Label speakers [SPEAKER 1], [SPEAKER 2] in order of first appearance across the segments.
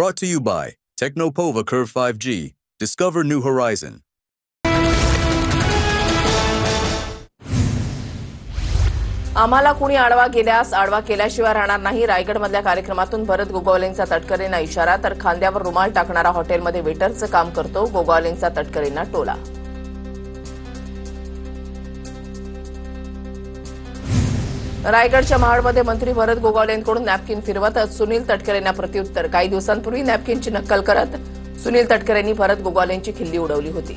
[SPEAKER 1] Brought to you by Technopova Curve 5G. Discover new horizon.
[SPEAKER 2] आम्हाला कुणी आडवा गेल्यास आडवा केल्याशिवाय राहणार नाही. रायगडमधल्या कार्यक्रमातून भरत गोगावलेंचा तटकरेंना इशारा. तर खांद्यावर रुमाल टाकणारा हॉटेलमध्ये वेटरचं काम करतो गोगावलेंचा तटकरेंना टोला. रायगडच्या महाडमध्ये मंत्री भरत गोगावलेंकडून नॅपकिन फिरवत सुनील तटकरेंना प्रत्युत्तर. काही दिवसांपूर्वी नॅपकिनची नक्कल करत सुनील तटकरेंनी भरत गोगावलेंची खिल्ली उडवली होती.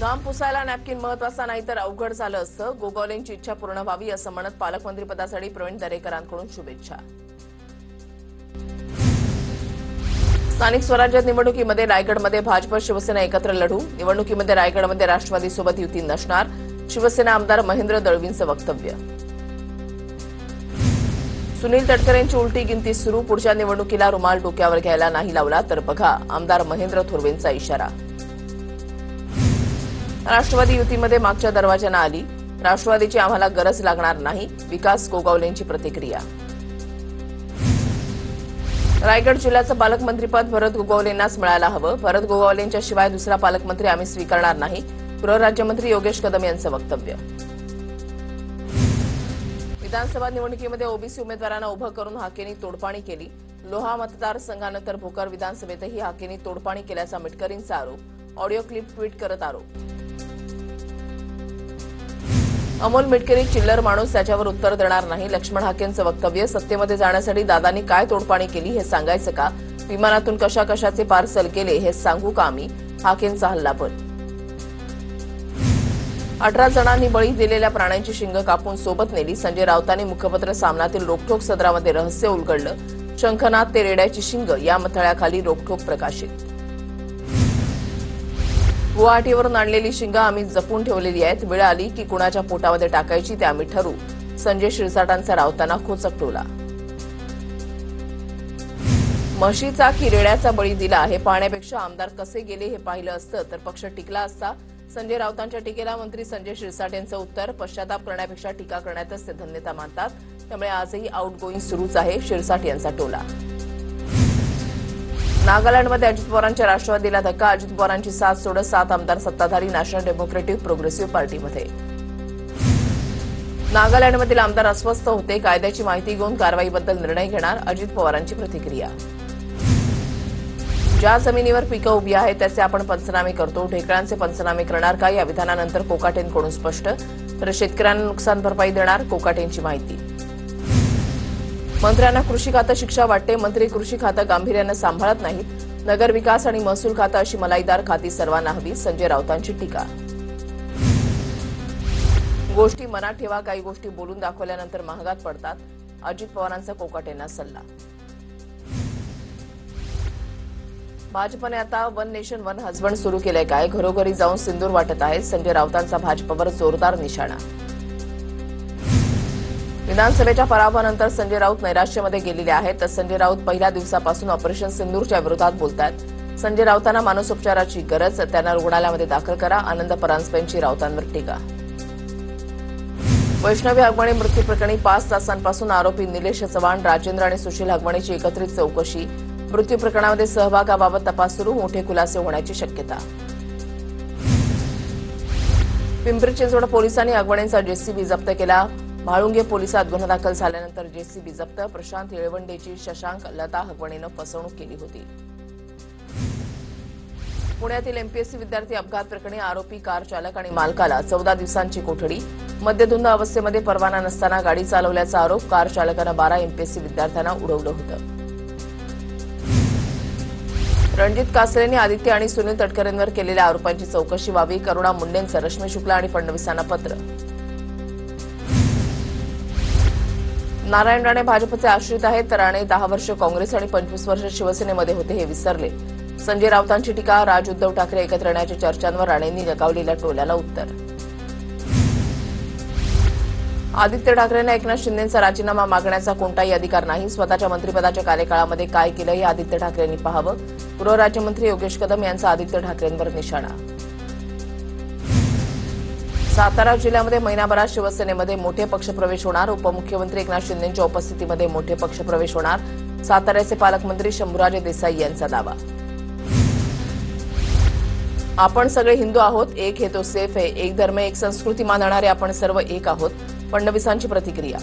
[SPEAKER 2] घाम पुसायला नॅपकिन महत्वाचा नाही तर अवघड झालं असतं. गोगावलेंची इच्छा पूर्ण व्हावी असं म्हणत पालकमंत्रीपदासाठी प्रवीण दरेकरांकडून शुभेच्छा. स्थानिक स्वराज्य निवडणुकीमध्ये रायगडमध्ये भाजप शिवसेना एकत्र लढू. निवडणुकीमध्ये रायगडमध्ये राष्ट्रवादीसोबत युती नसणार. शिवसेना आमदार महेंद्र दळवींचं वक्तव्य. सुनील तटकरेंची उलटी गिनती सुरू. पुढच्या निवडणुकीला रुमाल डोक्यावर घ्यायला नाही लावला तर बघा, आमदार महेंद्र थोरवेंचा इशारा. राष्ट्रवादी युतीमध्ये मागच्या दरवाजानं आली. राष्ट्रवादीची आम्हाला गरज लागणार नाही. विकास गोगावलेंची प्रतिक्रिया. रायगड जिल्ह्याचं पालकमंत्रीपद भरत गोगावलेंनाच मिळायला हवं. भरत गोगावलेंच्या शिवाय दुसरा पालकमंत्री आम्ही स्वीकारणार नाही. गृहराज्यमंत्री योगेश कदम यांचं वक्तव्य. विधानसभा निवडणुकीमध्ये ओबीसी उमेदवारांना उभं करून हाकेनी तोडपाणी केली. लोहा मतदारसंघानं तर भोकर विधानसभेतही हाकेनी तोडपाणी केल्याचा मिटकरींचा आरोप. ऑडिओ क्लिप ट्विट करत आरोप. अमोल मिटकरी चिल्लर माणूस, त्याच्यावर उत्तर देणार नाही. लक्ष्मण हाकेंचं वक्तव्य. सत्तेमध्ये जाण्यासाठी दादांनी काय तोडपाणी केली हे सांगायचं का? विमानातून कशा कशाचे पार्सल केले हे सांगू का आम्ही? हाकेंचा हल्लाबोल. 18 जणांनी बळी दिलेल्या प्राण्यांची शिंग कापून सोबत नेली. संजय राऊतांनी मुखपत्र सामनातील रोखठोक सदरामध्ये रहस्य उलगडलं. शंखनाद ते रेड्याची शिंग या मथळ्याखाली रोखठोक प्रकाशित. गुवाहाटीवरून आणलेली शिंग आम्ही जपून ठेवलेली आहेत. वेळ आली की कुणाच्या पोटामध्ये टाकायची ते आम्ही ठरवू. संजय शिरसाटांचा राऊतांना खोचक टोला. म्हशीचा की रेड्याचा बळी दिला हे पाहण्यापेक्षा आमदार कसे गेले हे पाहिलं असतं तर पक्ष टिकला असता. संजय राऊतांच्या टीकेला मंत्री संजय शिरसाटेंचं उत्तर. पश्चाताप करण्यापेक्षा टीका करण्यातच ते धन्यता मानतात. त्यामुळे आजही आउटगोईंग सुरूच आहे. शिरसाट यांचा टोला. नागालँडमध्ये अजित पवारांच्या राष्ट्रवादीला धक्का. अजित पवारांची साथ सोडत 7 आमदार सत्ताधारी नॅशनल डेमोक्रेटिक प्रोग्रेसिव्ह पार्टीमध्ये. नागालँडमधील आमदार अस्वस्थ होते. कायद्याची माहिती घेऊन कारवाईबद्दल निर्णय घेणार. अजित पवारांची प्रतिक्रिया. ज्या जमिनीवर पिकं उभी आहेत त्याचे आपण पंचनामे करतो. ढेकळांचे पंचनामे करणार का या विधानानंतर कोकाटेंकडून स्पष्ट. तर शेतकऱ्यांना नुकसान भरपाई देणार. कोकाटेंची माहिती. मंत्र्यांना कृषी खातं शिक्षा वाटते. मंत्री कृषी खातं गांभीर्यानं सांभाळत नाहीत. नगर विकास आणि महसूल खातं अशी मलाईदार खाती सर्वांना हवी. संजय राऊतांची टीका. गोष्टी मनात ठेवा. काही गोष्टी बोलून दाखवल्यानंतर महागात पडतात. अजित पवारांचा कोकाटेंना सल्ला. भाजपने आता वन नेशन वन हजबंड सुरू केलंय काय? घरोघरी जाऊन सिंदूर वाटत आहेत. संजय राऊतांचा भाजपवर जोरदार निशाणा. विधानसभेच्या पराभवानंतर संजय राऊत नैराश्यामध्ये गेलेले आहेत. तर संजय राऊत पहिल्या दिवसापासून ऑपरेशन सिंदूरच्या विरोधात बोलतायत. संजय राऊतांना मानसोपचाराची गरज. त्यांना रुग्णालयामध्ये दाखल करा. आनंद परांजपेंची राऊतांवर टीका. वैष्णवी हगवणे मृत्यू प्रकरणी 5 तासांपासून आरोपी निलेश चव्हाण, राजेंद्र आणि सुशील हगवणेची एकत्रित चौकशी. मृत्यू प्रकरणामध्ये सहभागाबाबत तपास सुरू. मोठे खुलासे होण्याची शक्यता. पिंपरी चिंचवड पोलिसांनी हगवणेंचा जेसीबी जप्त केला. म्हाळुंगे पोलिसात गुन्हा दाखल झाल्यानंतर जेसीबी जप्त. प्रशांत येळवंडेची शशांक लता हगवणेनं फसवणूक केली होती. पुण्यातील एमपीएससी विद्यार्थी अपघात प्रकरणी आरोपी कार चालक आणि मालकाला 14 दिवसांची कोठडी. मद्यधुंद अवस्थेमध्ये परवाना नसताना गाडी चालवल्याचा आरोप. कार चालकानं 12 एमपीएससी विद्यार्थ्यांना उडवलं होतं. रणजित कासरेंनी आदित्य आणि सुनील तटकरेंवर केलेल्या आरोपांची चौकशी व्हावी. करुणा मुंडेंचं रश्मी शुक्ला आणि फडणवीसांना पत्र. नारायण राणे भाजपचे आश्रित आहेत. तर राणे 10 वर्ष काँग्रेस आणि 25 वर्ष शिवसेनेमध्ये होते हे विसरले. संजय राऊतांची टीका. राज उद्धव ठाकरे एकत्र येण्याच्या चर्चांवर राणेंनी लगावलेल्या टोल्याला उत्तर. आदित्य ठाकरेंना एकनाथ शिंदेंचा राजीनामा मागण्याचा कोणताही अधिकार नाही. स्वतःच्या मंत्रिपदाच्या कार्यकाळामध्ये काय केलं हे आदित्य ठाकरेंनी पाहावं. गृहराज्यमंत्री योगेश कदम यांचा आदित्य ठाकरेंवर निशाणा. सातारा जिल्ह्यामध्ये महिनाभरात शिवसेनेमध्ये मोठे पक्षप्रवेश होणार. उपमुख्यमंत्री एकनाथ शिंदेंच्या उपस्थितीमध्ये मोठे पक्षप्रवेश होणार. साताऱ्याचे पालकमंत्री शंभूराजे देसाई यांचा दावा. आपण सगळे हिंदू आहोत, एक हे तो सेफ आहे, एक धर्म एक संस्कृती मानणारे आपण सर्व एक आहोत. फडणवीसांची प्रतिक्रिया.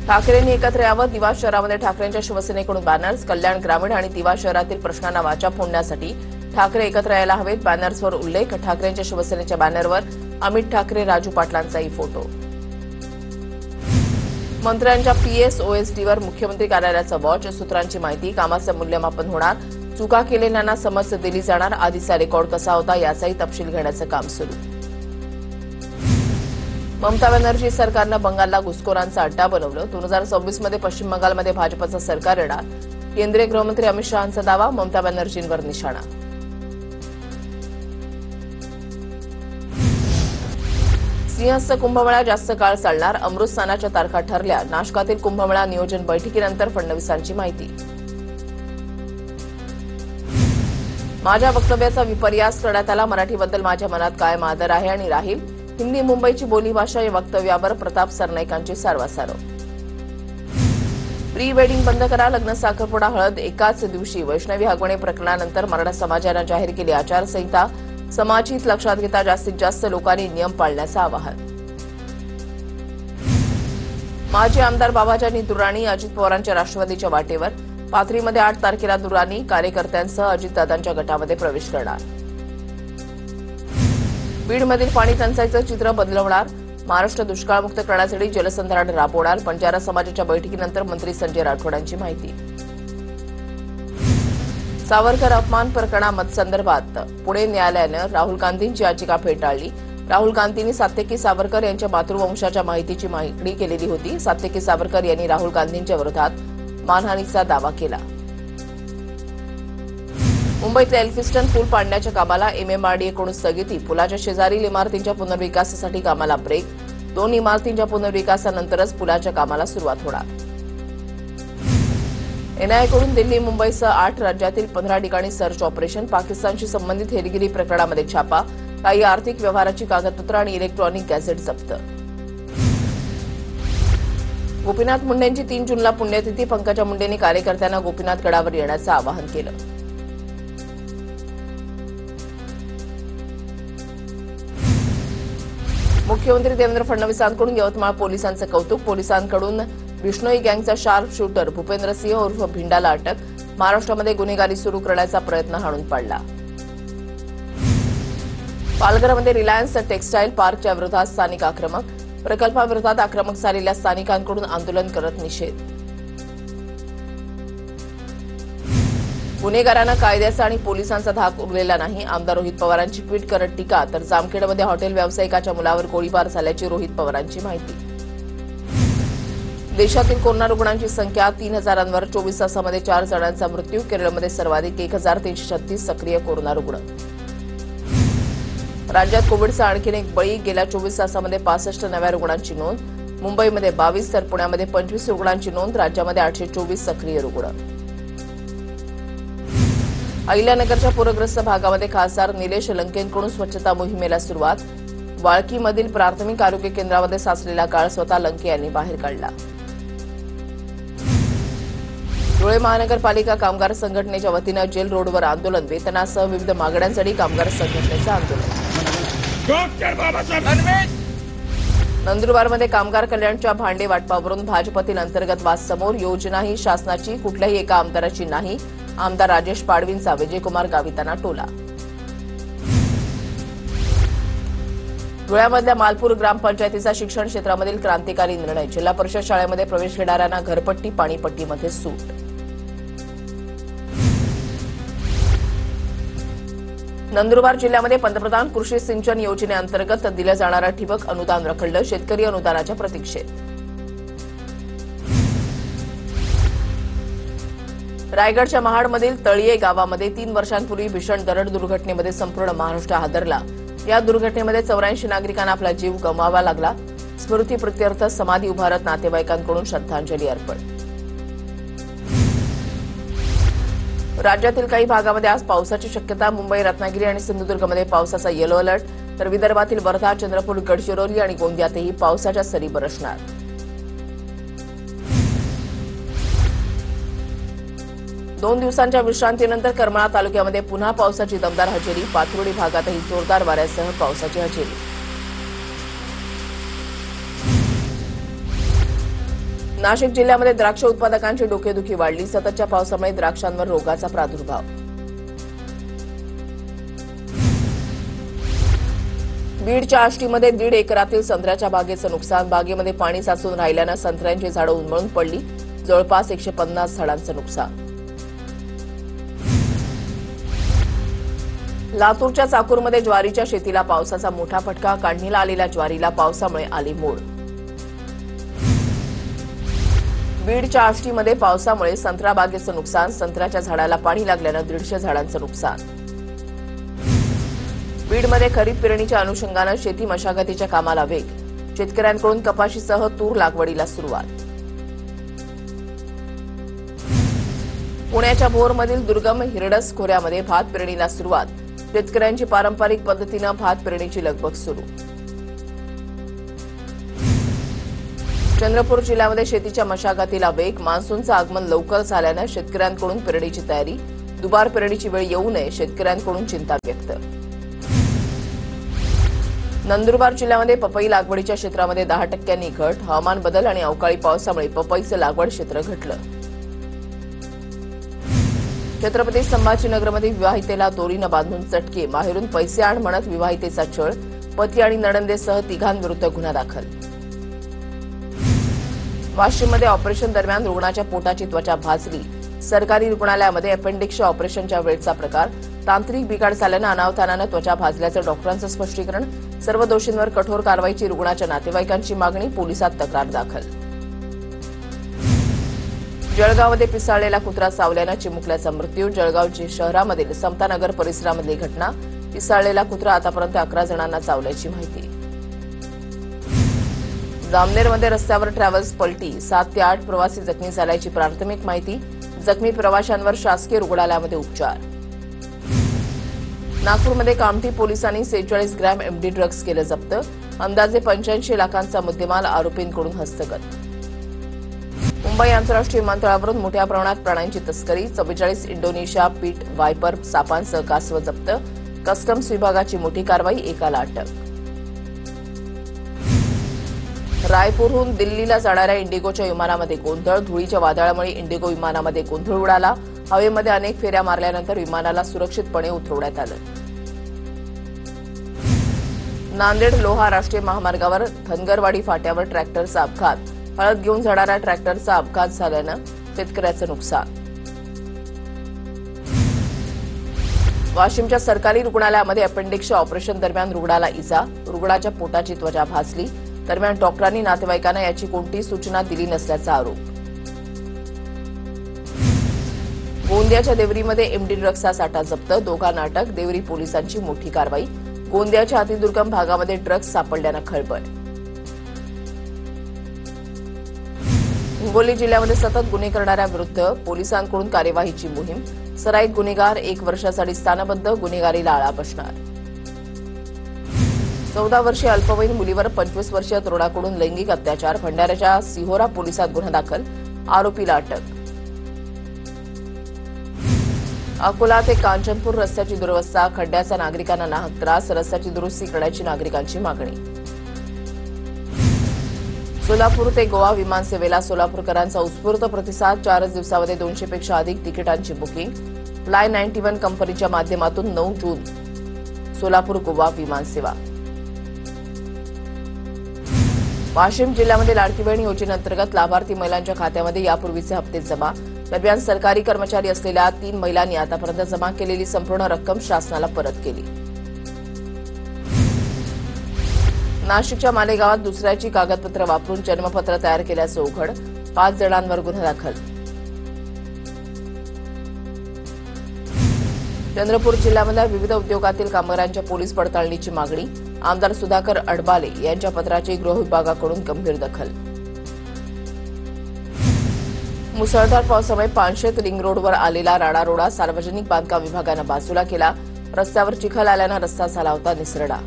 [SPEAKER 2] ठाकरेंनी एकत्र यावं. दिवा शहरामध्ये ठाकरेंच्या शिवसेनेकडून बॅनर्स. कल्याण ग्रामीण आणि दिवा शहरातील प्रश्नांना वाचा फोडण्यासाठी ठाकरे एकत्र यायला हवेत. बॅनर्सवर उल्लेख. ठाकरेंच्या शिवसेनेच्या बॅनरवर अमित ठाकरे, राजू पाटलांचाही फोटो. मंत्र्यांच्या PSOSDवर मुख्यमंत्री कार्यालयाचा वॉच. सूत्रांची माहिती. कामाचं मूल्यमापन होणार. चुका केलेल्यांना समज दिली जाणार. आधीचा रेकॉर्ड कसा होता याचाही तपशील घेण्याचं काम सुरू. ममता बॅनर्जी सरकारनं बंगालला घुसखोरांचा अड्डा बनवलं. 2026 मध्ये पश्चिम बंगालमध्ये भाजपचं सरकार येणार. केंद्रीय गृहमंत्री अमित शहांचा दावा. ममता बॅनर्जींवर निशाणा. सिंहस्थ कुंभमेळा जास्त काळ चालणार. अमृतस्नानाच्या तारखा ठरल्या. नाशकातील कुंभमेळा नियोजन बैठकीनंतर फडणवीसांची माहिती. माझ्या वक्तव्याचा विपर्यास करण्यात आला. मराठीबद्दल माझ्या मनात कायम आदर आहे आणि राहील. हिंदी मुंबईची बोलीभाषा या वक्तव्यावर प्रताप सरनाईकांची सारवासारव. प्री वेडिंग बंद करा. लग्न, साखरपुडा, हळद एकाच दिवशी. वैष्णवी हगवणे प्रकरणानंतर मराठा समाजानं जाहीर केली आचारसंहिता. समाजहित लक्षात घेता जास्तीत जास्त लोकांनी नियम पाळण्याचं आवाहन. माजी आमदार बाबाजानी दुर्राणी अजित पवारांच्या राष्ट्रवादीच्या वाटेवर. पाथरीमध्ये 8 तारखेला दुर्राणी कार्यकर्त्यांसह अजितदादांच्या गटामध्ये प्रवेश करणार. बीडमधील पाणी टंचाईचं चित्र बदलवणार. महाराष्ट्र दुष्काळमुक्त करण्यासाठी जलसंधारण राबवणार. बंजारा समाजाच्या बैठकीनंतर मंत्री संजय राठोड यांची माहिती. सावरकर अपमान प्रकरणासंदर्भात पुणे न्यायालयानं राहुल गांधींची याचिका फेटाळली. राहुल गांधींनी सात्यकी सावरकर यांच्या मातृवंशाच्या माहितीची मागणी केलेली होती. सात्यकी सावरकर यांनी राहुल गांधींच्या विरोधात मानहानीचा दावा केला. मुंबईतल्या एल्फिस्टन पूल पाडण्याच्या कामाला MMRDAकडून स्थगिती. पुलाच्या शेजारील इमारतींच्या पुनर्विकासासाठी कामाला ब्रेक. 2 इमारतींच्या पुनर्विकासानंतरच पुलाच्या कामाला सुरुवात होणार. NIAकडून दिल्ली, मुंबईसह 8 राज्यातील 15 ठिकाणी सर्च ऑपरेशन. पाकिस्तानशी संबंधित हेरगिरी प्रकरणामध्ये छापा. काही आर्थिक व्यवहाराची कागदपत्रं आणि इलेक्ट्रॉनिक गॅझेट जप्त. गोपीनाथ मुंडेंची 3 जूनला पुण्यतिथी. पंकजा मुंडेंनी कार्यकर्त्यांना गोपीनाथ गडावर येण्याचं आवाहन केलं. मुख्यमंत्री देवेंद्र फडणवीसांकडून यवतमाळ पोलिसांचं कौतुक. पोलिसांकडून बिश्नोई गँगचा शार्प शूटर भूपेंद्र सिंह उर्फ भिंडाला अटक. महाराष्ट्रामध्ये गुन्हेगारी सुरू करण्याचा प्रयत्न हाणून पाडला. पालघरमध्ये रिलायन्स टेक्सटाईल पार्कच्या विरोधात स्थानिक आक्रमक. प्रकल्पाविरोधात आक्रमक झालेल्या स्थानिकांकडून आंदोलन करत निषेध. गुन्हेगारांना कायद्याचा आणि पोलिसांचा धाक उरलेला नाही. आमदार रोहित पवारांची ट्विट करत टीका. तर जामखेडमध्ये हॉटेल व्यावसायिकाच्या मुलावर गोळीबार झाल्याची रोहित पवारांची माहिती. देशातील कोरोना रुग्णांची संख्या 3,000वर. 24 तासामध्ये 4 जणांचा मृत्यू. केरळमध्ये सर्वाधिक 1,336 सक्रिय कोरोना रुग्ण. राज्यात कोविडचा आणखीन एक बळी. गेल्या 24 तासामध्ये 65 नव्या रुग्णांची नोंद. मुंबईमध्ये 22 तर पुण्यामध्ये 25 रुग्णांची नोंद. राज्यामध्ये 824 सक्रिय रुग्ण. अहिल्यानगरच्या पूरग्रस्त भागामध्ये खासदार निलेश लंकेंकडून स्वच्छता मोहिमेला सुरुवात. वाळकीमधील प्राथमिक आरोग्य केंद्रामध्ये साचलेला काळ स्वतः लंके यांनी बाहेर काढला. धुळे महानगरपालिका कामगार संघटनेच्या वतीनं जेल रोडवर आंदोलन. वेतनासह विविध मागण्यांसाठी कामगार संघटनेचं आंदोलन. नंदुरबारमध्ये कामगार कल्याणच्या भांडे वाटपावरून भाजपतील अंतर्गत वाद समोर. योजना ही शासनाची, कुठल्याही एका आमदाराची नाही. आमदार राजेश पाडवींचा विजयकुमार गावितांना टोला. धुळ्यामधल्या मालपूर ग्रामपंचायतीचा शिक्षण क्षेत्रामधील क्रांतिकारी निर्णय. जिल्हा परिषद शाळेमध्ये प्रवेश घेणाऱ्यांना घरपट्टी, पाणीपट्टीमध्ये सूट. नंदुरबार जिल्ह्यामध्ये पंतप्रधान कृषी सिंचन योजनेअंतर्गत दिलं जाणारं ठिबक अनुदान रखडलं. शेतकरी अनुदानाच्या प्रतीक्षेत. रायगडच्या महाडमधील तळीये गावामध्ये 3 वर्षांपूर्वी भीषण दरड दुर्घटनेमध्ये संपूर्ण महाराष्ट्र हादरला. या दुर्घटनेमध्ये 84 नागरिकांना आपला जीव गमवावा लागला. स्मृतीप्रित्यर्थ समाधी उभारत नातेवाईकांकडून श्रद्धांजली अर्पण. राज्यातील काही भागामध्ये आज पावसाची शक्यता. मुंबई, रत्नागिरी आणि सिंधुदुर्गमध्ये पावसाचा येलो अलर्ट, तर विदर्भातील वर्धा, चंद्रपूर, गडचिरोली आणि गोंदियातही पावसाच्या सरी बरसणार. दोन दिवसांच्या विश्रांतीनंतर करमाळा तालुक्यामध्ये पुन्हा पावसाची दमदार हजेरी. पाथर्डी भागातही जोरदार वाऱ्यासह पावसाची हजेरी. नाशिक जिल्ह्यामध्ये द्राक्ष उत्पादकांची डोकेदुखी वाढली. सततच्या पावसामुळे द्राक्षांवर रोगाचा प्रादुर्भाव. बीडच्या आष्टीमध्ये 1.5 एकरातील संत्र्याच्या बागेचं नुकसान. बागेमध्ये पाणी साचून राहिल्यानं संत्र्यांची झाडं उन्मळून पडली. जवळपास 150 झाडांचं नुकसान. लातूरच्या चाकूरमध्ये ज्वारीच्या शेतीला पावसाचा मोठा फटका. काढणीला आलेल्या ज्वारीला पावसामुळे आली मोड. बीडच्या आष्टीमध्ये पावसामुळे संत्रा बागेचं नुकसान. संत्र्याच्या झाडाला पाणी लागल्यानं 150 झाडांचं नुकसान. बीडमध्ये खरीप पेरणीच्या अनुषंगानं शेती मशागतीच्या कामाला वेग. शेतकऱ्यांकडून कपाशीसह तूर लागवडीला सुरुवात. पुण्याच्या भोरमधील दुर्गम हिरडस खोऱ्यामध्ये भात पेरणीला सुरुवात. शेतकऱ्यांची पारंपरिक पद्धतीनं भात पेरणीची लगबग सुरू. चंद्रपूर जिल्ह्यामध्ये शेतीच्या मशागतीला वेग. मान्सूनचं आगमन लवकर झाल्यानं शेतकऱ्यांकडून पेरणीची तयारी. दुबार पेरणीची वेळ येऊ नये, शेतकऱ्यांकडून चिंता व्यक्त. नंदुरबार जिल्ह्यामध्ये पपई लागवडीच्या क्षेत्रामध्ये 10% घट. हवामान बदल आणि अवकाळी पावसामुळे पपईचं लागवड क्षेत्र घटलं. छत्रपती संभाजीनगरमध्ये विवाहितेला दोरीनं बांधून चटके. माहेरून पैसे आण म्हणत विवाहितेचा छळ. पती आणि नणंदेसह तिघांविरुद्ध गुन्हा दाखल. वाशिममध्ये ऑपरेशन दरम्यान रुग्णाच्या पोटाची त्वचा भाजली. सरकारी रुग्णालयामध्ये अपेंडिक्सच्या ऑपरेशनच्या वेळचा प्रकार. तांत्रिक बिघाड झाल्यानं अनावधानानं त्वचा भाजल्याचं डॉक्टरांचं स्पष्टीकरण. सर्व दोषींवर कठोर कारवाईची रुग्णाच्या नातेवाईकांची मागणी. पोलिसात तक्रार दाखल. जळगावमध्ये पिसाळलेला कुत्रा चावल्यानं चिमुकल्याचा मृत्यू. जळगाव शहरामधील समतानगर परिसरामधली घटना. पिसाळलेला कुत्रा आतापर्यंत 11 जणांना चावल्याची माहिती. जामनेरमध्ये रस्त्यावर ट्रॅव्हल्स पलटी. 7 ते 8 प्रवासी जखमी झाल्याची प्राथमिक माहिती. जखमी प्रवाशांवर शासकीय रुग्णालयामध्ये उपचार. नागपूरमध्ये कामठी पोलिसांनी 46 ग्रॅम एमडी ड्रग्ज केलं जप्त. अंदाजे 85 लाखांचा मुद्देमाल आरोपींकडून हस्तगत. मुंबई आंतरराष्ट्रीय विमानतळावरून मोठ्या प्रमाणात प्राण्यांची तस्करी. 44 इंडोनेशिया पीट वायपर सापांसह कासव जप्त. कस्टम्स विभागाची मोठी कारवाई. एकाला अटक. रायपूरहून दिल्लीला जाणाऱ्या इंडिगोच्या विमानामध्ये गोंधळ. धुळीच्या वादळामुळे इंडिगो विमानामध्ये गोंधळ उडाला. हवेमध्ये अनेक फेऱ्या मारल्यानंतर विमानाला सुरक्षितपणे उतरवण्यात आलं. नांदेड लोहा राष्ट्रीय महामार्गावर धनगरवाडी फाट्यावर ट्रॅक्टरचा अपघात. हळद घेऊन जाणाऱ्या ट्रॅक्टरचा अपघात झाल्यानं शेतकऱ्याचं नुकसान. वाशिमच्या सरकारी रुग्णालयामध्ये अपेंडिक्सच्या ऑपरेशन दरम्यान रुग्णाला इजा. रुग्णाच्या पोटाची त्वचा भाजली. दरम्यान डॉक्टरांनी नातेवाईकांना याची कोणतीही सूचना दिली नसल्याचा आरोप. गोंदियाच्या देवरीमध्ये एमडी ड्रग्जचा साठा जप्त. दोघांना अटक. देवरी पोलिसांची मोठी कारवाई. गोंदियाच्या अतिदुर्गम भागामध्ये ड्रग्ज सापडल्यानं खळबळ. हिंगोली जिल्ह्यामध्ये सतत गुन्हे करणाऱ्यांविरुद्ध पोलिसांकडून कार्यवाहीची मोहीम. सराईत गुन्हेगार 1 वर्षासाठी स्थानबद्ध. गुन्हेगारीला आळा बसणार. 14 वर्षीय अल्पवयीन मुलीवर 25 वर्षीय तरुणाकडून लैंगिक अत्याचार. भंडाऱ्याच्या सिहोरा पोलिसात गुन्हा दाखल. आरोपीला अटक. अकोला ते कांचनपूर रस्त्याची दुरवस्था. खड्ड्याचा नागरिकांना नाहक त्रास. रस्त्याची दुरुस्ती करण्याची नागरिकांची मागणी. सोलापूर ते गोवा विमानसेवेला सोलापूरकरांचा उत्स्फूर्त प्रतिसाद. 4 दिवसामध्ये 200 पेक्षा अधिक तिकिटांची बुकिंग. फ्लाय 91 कंपनीच्या माध्यमातून 9 जून सोलापूर गोवा विमानसेवा. वाशिम जिल्ह्यामध्ये लाडकी बहीण योजनेअंतर्गत लाभार्थी महिलांच्या खात्यामध्ये यापूर्वीचे हप्ते जमा. दरम्यान सरकारी कर्मचारी असलेल्या 3 महिलांनी आतापर्यंत जमा केलेली संपूर्ण रक्कम शासनाला परत केली. नाशिकच्या मालेगावात दुसऱ्याची कागदपत्र वापरून जन्मपत्र तयार केल्याचं उघड. 5 जणांवर गुन्हा दाखल. चंद्रपूर जिल्ह्यामधल्या विविध उद्योगातील कामगारांच्या पोलीस पडताळणीची मागणी. आमदार सुधाकर अडबाले यांच्या पत्राची गृह विभागाकडून गंभीर दखल. मुसळधार पावसामुळे पानशेत रिंग रोडवर आलेला राडारोडा सार्वजनिक बांधकाम विभागानं बाजूला केला. रस्त्यावर चिखल आल्यानं रस्ता झाला होता निसरडा.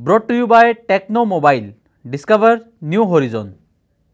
[SPEAKER 3] Brought to you by Techno Mobile. Discover new horizon.